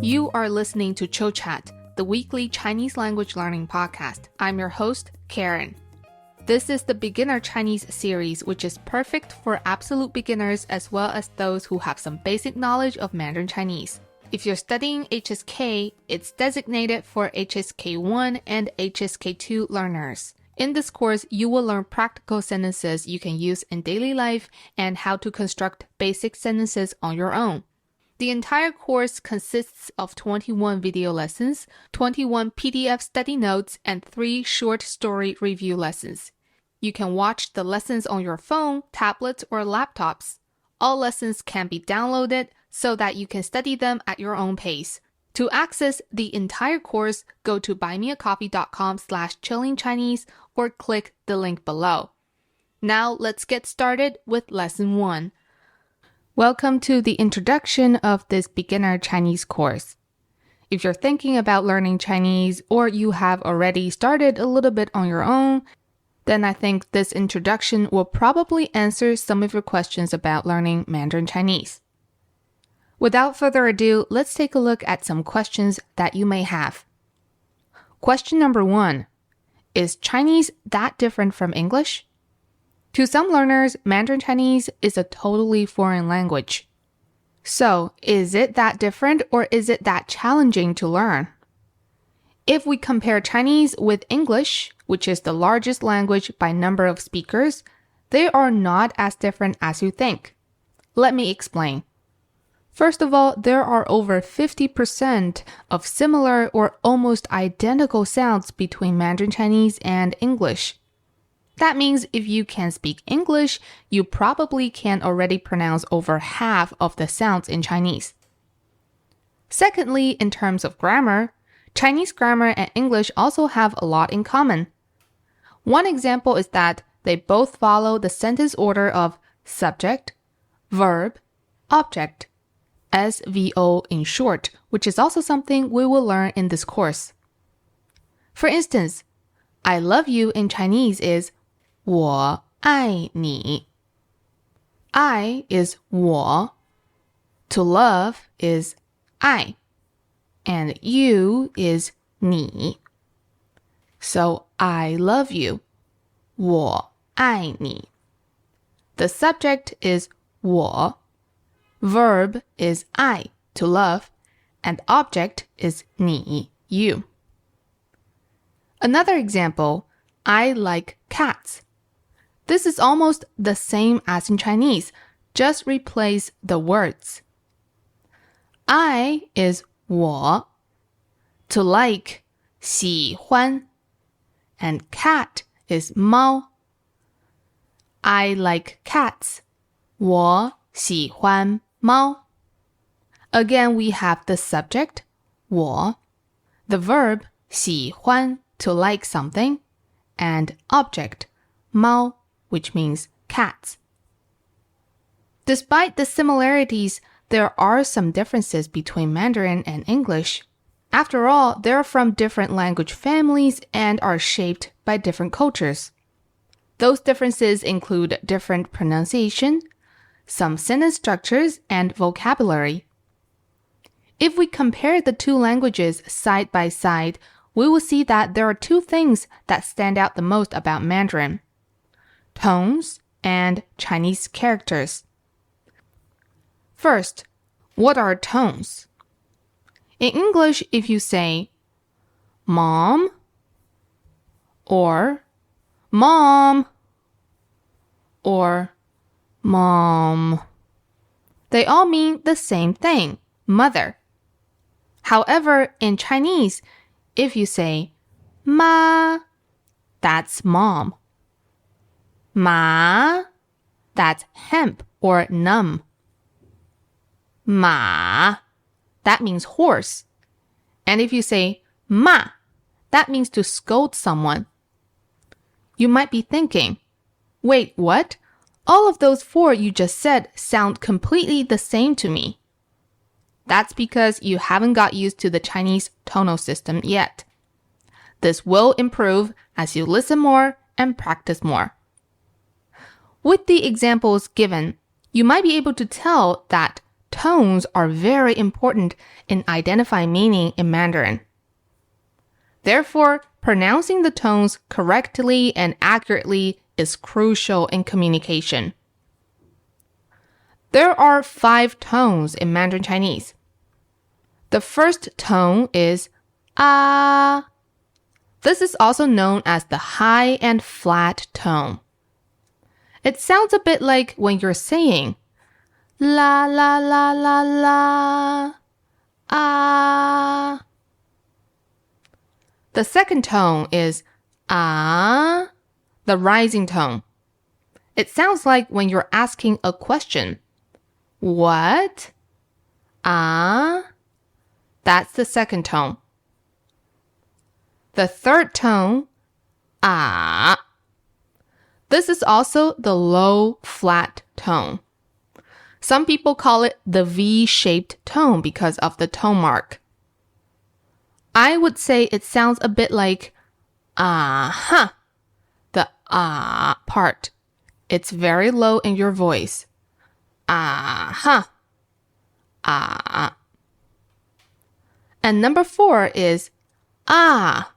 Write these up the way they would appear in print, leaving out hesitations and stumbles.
You are listening to Chill Chat, the weekly Chinese language learning podcast. I'm your host, Karen. This is the Beginner Chinese series, which is perfect for absolute beginners as well as those who have some basic knowledge of Mandarin Chinese. If you're studying HSK, it's designated for HSK1 and HSK2 learners. In this course, you will learn practical sentences you can use in daily life and how to construct basic sentences on your own. The entire course consists of 21 video lessons, 21 PDF study notes, and 3 short story review lessons. You can watch the lessons on your phone, tablets, or laptops. All lessons can be downloaded so that you can study them at your own pace. To access the entire course, go to buymeacoffee.com/chillingchinese or click the link below. Now let's get started with Lesson 1. Welcome to the introduction of this beginner Chinese course. If you're thinking about learning Chinese or you have already started a little bit on your own, then I think this introduction will probably answer some of your questions about learning Mandarin Chinese. Without further ado, let's take a look at some questions that you may have. Question number 1. Is Chinese that different from English? To some learners, Mandarin Chinese is a totally foreign language. So, is it that different or is it that challenging to learn? If we compare Chinese with English, which is the largest language by number of speakers, they are not as different as you think. Let me explain. First of all, there are over 50% of similar or almost identical sounds between Mandarin Chinese and English. That means if you can speak English, you probably can already pronounce over half of the sounds in Chinese. Secondly, in terms of grammar, Chinese grammar and English also have a lot in common. One example is that they both follow the sentence order of subject, verb, object, SVO in short, which is also something we will learn in this course. For instance, I love you in Chinese is 我爱你. I is 我, to love is 爱, and you is 你. So I love you, 我爱你. The subject is 我, verb is I, to love, and object is 你, you. Another example, I like cats. This is almost the same as in Chinese, just replace the words. I is 我, to like, 喜欢, and cat is 猫. I like cats, 我喜欢猫. Again, we have the subject, 我, the verb, 喜欢, to like something, and object, 猫, which means cats. Despite the similarities, there are some differences between Mandarin and English. After all, they're from different language families and are shaped by different cultures. Those differences include different pronunciation, some sentence structures, and vocabulary. If we compare the two languages side by side, we will see that there are two things that stand out the most about Mandarin: tones and Chinese characters. First, what are tones? In English, if you say mom or mom or mom, they all mean the same thing, mother. However, in Chinese, if you say ma, that's mom. Ma, that's hemp or numb. Ma, that means horse. And if you say ma, that means to scold someone. You might be thinking, wait, what? All of those four you just said sound completely the same to me. That's because you haven't got used to the Chinese tonal system yet. This will improve as you listen more and practice more. With the examples given, you might be able to tell that tones are very important in identifying meaning in Mandarin. Therefore, pronouncing the tones correctly and accurately is crucial in communication. There are 5 tones in Mandarin Chinese. The first tone is ah. This is also known as the high and flat tone. It sounds a bit like when you're saying la la la la la, ah. The second tone is ah, the rising tone. It sounds like when you're asking a question. What? Ah? That's the second tone. The third tone, ah. This is also the low, flat tone. Some people call it the V-shaped tone because of the tone mark. I would say it sounds a bit like ah-huh, the ah part. It's very low in your voice. Ah-huh, ah. And number 4 is ah,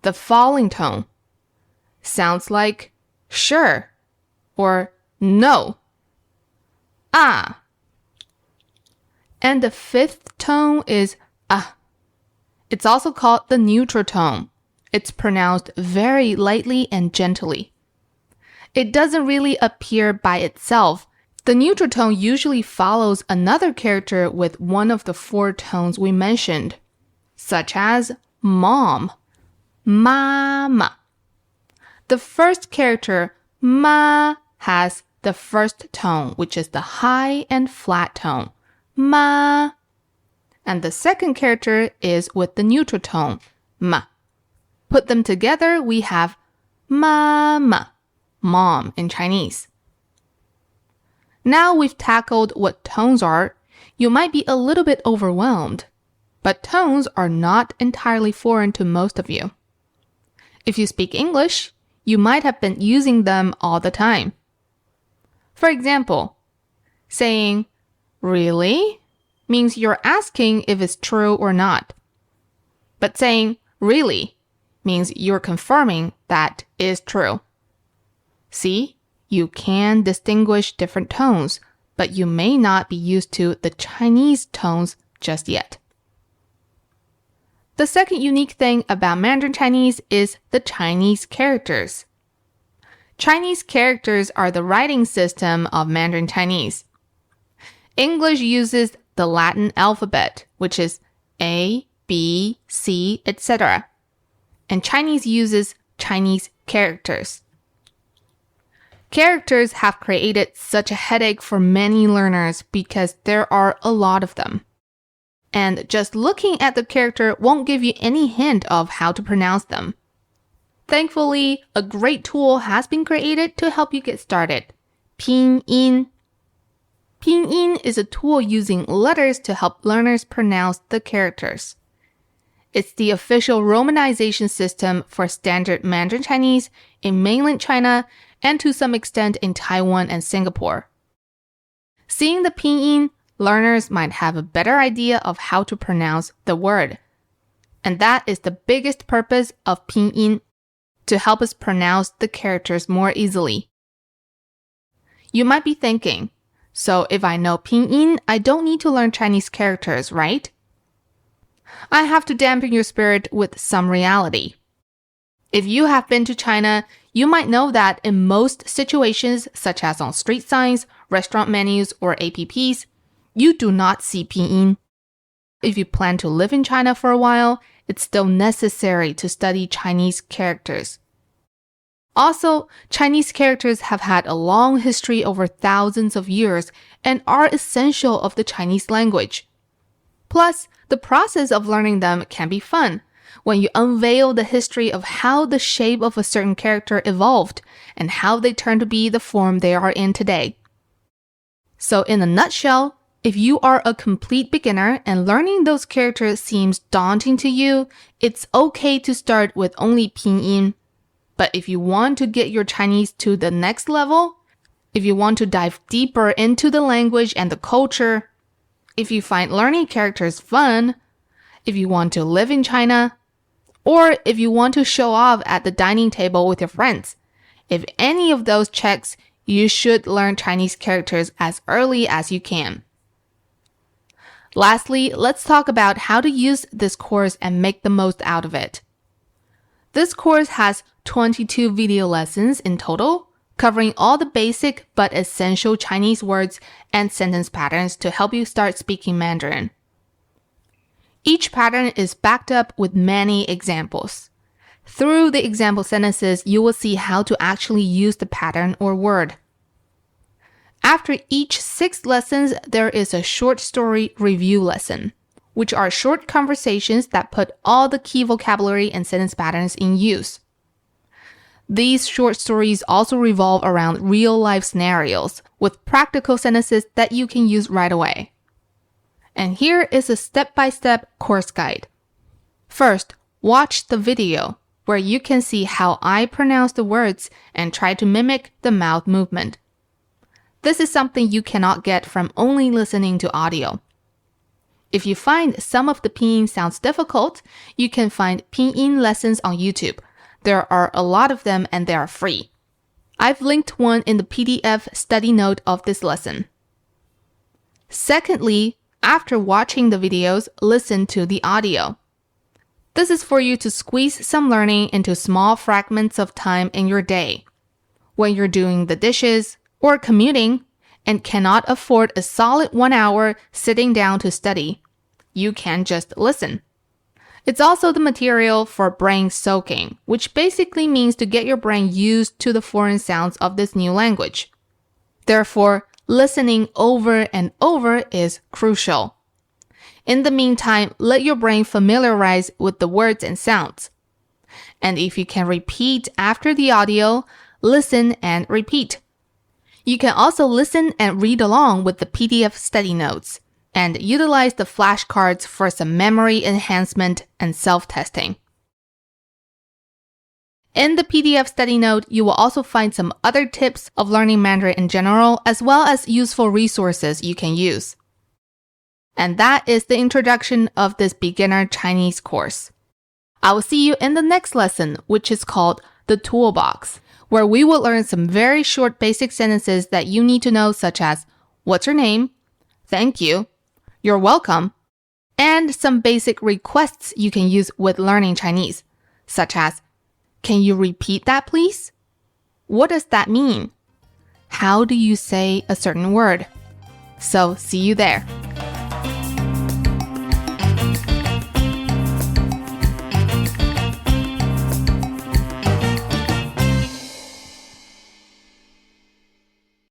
the falling tone. Sounds like sure or no. Ah. And the 5th tone is ah. It's also called the neutral tone. It's pronounced very lightly and gently. It doesn't really appear by itself. The neutral tone usually follows another character with one of the 4 tones we mentioned, such as mom, mama. The first character, ma, has the first tone, which is the high and flat tone, ma. And the second character is with the neutral tone, ma. Put them together, we have mama, mom in Chinese. Now we've tackled what tones are, you might be a little bit overwhelmed, but tones are not entirely foreign to most of you. If you speak English, you might have been using them all the time. For example, saying, really? Means you're asking if it's true or not. But saying, really, means you're confirming that is true. See? You can distinguish different tones, but you may not be used to the Chinese tones just yet. The second unique thing about Mandarin Chinese is the Chinese characters. Chinese characters are the writing system of Mandarin Chinese. English uses the Latin alphabet, which is A, B, C, etc. And Chinese uses Chinese characters. Characters have created such a headache for many learners because there are a lot of them. And just looking at the character won't give you any hint of how to pronounce them. Thankfully, a great tool has been created to help you get started. Pinyin. Pinyin is a tool using letters to help learners pronounce the characters. It's the official romanization system for standard Mandarin Chinese in mainland China and to some extent in Taiwan and Singapore. Seeing the pinyin, learners might have a better idea of how to pronounce the word. And that is the biggest purpose of pinyin, to help us pronounce the characters more easily. You might be thinking, so if I know pinyin, I don't need to learn Chinese characters, right? I have to dampen your spirit with some reality. If you have been to China, you might know that in most situations, such as on street signs, restaurant menus, or apps, you do not see pinyin. If you plan to live in China for a while, it's still necessary to study Chinese characters. Also, Chinese characters have had a long history over thousands of years and are essential of the Chinese language. Plus, the process of learning them can be fun when you unveil the history of how the shape of a certain character evolved and how they turned to be the form they are in today. So in a nutshell, if you are a complete beginner and learning those characters seems daunting to you, it's okay to start with only pinyin. But if you want to get your Chinese to the next level, if you want to dive deeper into the language and the culture, if you find learning characters fun, if you want to live in China, or if you want to show off at the dining table with your friends. If any of those checks, you should learn Chinese characters as early as you can. Lastly, let's talk about how to use this course and make the most out of it. This course has 22 video lessons in total, covering all the basic but essential Chinese words and sentence patterns to help you start speaking Mandarin. Each pattern is backed up with many examples. Through the example sentences, you will see how to actually use the pattern or word. After each 6 lessons, there is a short story review lesson, which are short conversations that put all the key vocabulary and sentence patterns in use. These short stories also revolve around real-life scenarios with practical sentences that you can use right away. And here is a step-by-step course guide. First, watch the video, where you can see how I pronounce the words and try to mimic the mouth movement. This is something you cannot get from only listening to audio. If you find some of the pinyin sounds difficult, you can find pinyin lessons on YouTube. There are a lot of them and they are free. I've linked one in the PDF study note of this lesson. Secondly, after watching the videos, listen to the audio. This is for you to squeeze some learning into small fragments of time in your day. When you're doing the dishes or commuting and cannot afford a solid 1 hour sitting down to study, you can just listen. It's also the material for brain soaking, which basically means to get your brain used to the foreign sounds of this new language. Therefore, listening over and over is crucial. In the meantime, let your brain familiarize with the words and sounds. And if you can repeat after the audio, listen and repeat. You can also listen and read along with the PDF study notes and utilize the flashcards for some memory enhancement and self-testing. In the PDF study note, you will also find some other tips of learning Mandarin in general, as well as useful resources you can use. And that is the introduction of this beginner Chinese course. I will see you in the next lesson, which is called the toolbox, where we will learn some very short basic sentences that you need to know, such as, what's your name? Thank you. You're welcome. And some basic requests you can use with learning Chinese, such as, can you repeat that please? What does that mean? How do you say a certain word? So see you there.